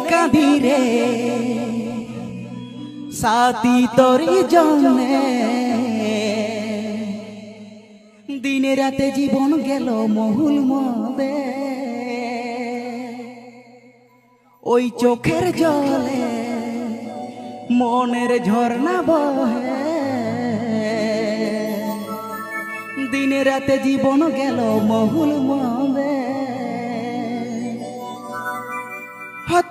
কাঁদি রে সাথী তোরি জন্যে দিনে রাতে জীবন গেল মহুল মদে ওই চোখের জলে মনের ঝর্ণা বহে দিনে রাতে জীবন গেল মহুল মদে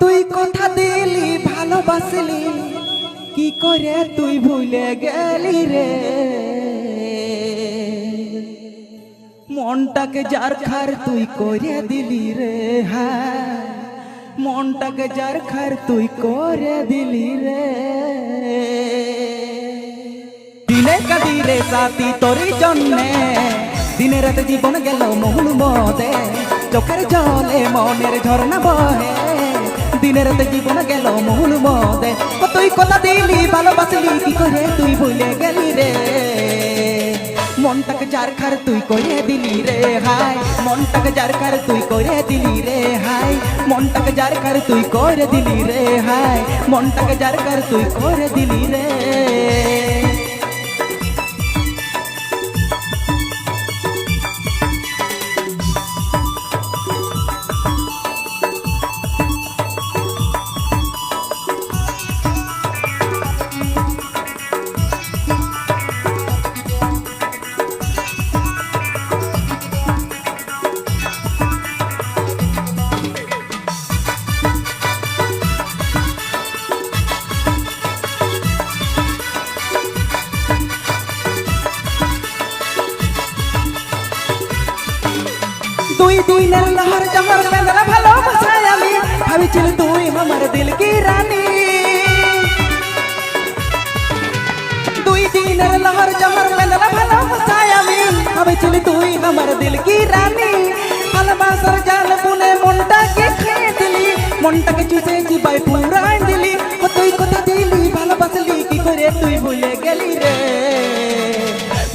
তুই কথা দিলি ভালোবাসলি কি করে তুই ভুলে গেলি রে মনটাকে যার খার তুই করে দিলি রে হ্যাঁ মনটাকে যার খার তুই করে দিলি রে দিনে কাঁদি রে সাথী তোরি জন্যে দিনে রাতে জীবন গেল মহুল মদে চোখের জলে মনের ঝর্ণা বহে দিনে রাতে জীবন গেল মহুল মদে তুই কথা দিলি ভালোবাসলি কি করে তুই ভুলে গেলি রে মনটাকে যার খার তুই করে দিলি রে হাই মনটাকে যার খার তুই করে দিলি রে হাই মনটাকে যার খার তুই করে দিলি রে হাই মনটাকে যার খার তুই করে দিলি রে দুই দিনের লহর জহর পেঁদলা ভালোবাসায় আমি ভাবিছিল তুই আমার দিল কি রানী দুই দিনের লহর জহর পেঁদলা ভালোবাসায় আমি ভাবিছিল তুই আমার দিল কি রানী ভালোবাসার জাল বুনে মনটাকে খেয়ে দিলি মনটাকে চুষে চিবাই পুরাই দিলি তুই কথা দিলি ভালোবাসলি কি করে তুই ভুলে গেলি রে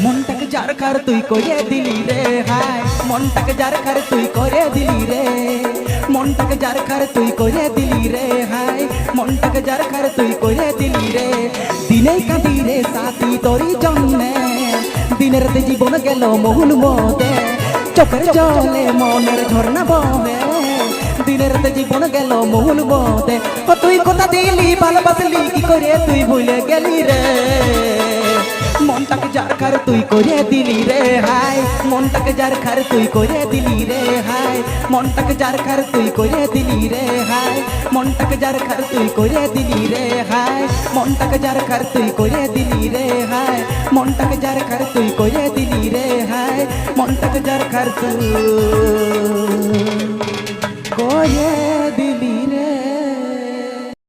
মনটাকে যার খার তুই করে দিলি রে হায় মনটাকে যার খার তুই করে দিলি রে মনটাকে যার খার তুই করে দিলি রে হায় মনটাকে যার খার তুই করে দিলি রে দিনে কাঁদি রে সাথী তোরি জন্যে দিনের রাতে জীবন গেল মহুল মদে চোখের জলে মনের ঝর্ণা বহে দিনের রাতে জীবন গেল মহুল মদে তুই কথা দিলি ভালোবাসলি কি করে তুই ভুলে গেলি রে মনটাকে যার খার তুই করে দিলি রে হাই মনটাকে যার খার তুই করে দিলি রে হাই মনটাকে যার খার তুই করে দিলি রে হাই মনটাকে যার খার তুই করে দিলি রে হাই মনটাকে যার খার তুই করে দিলি রে হাই মনটাকে যার খার তুই করে দিলি রে হাই মনটাকে যার খার তুই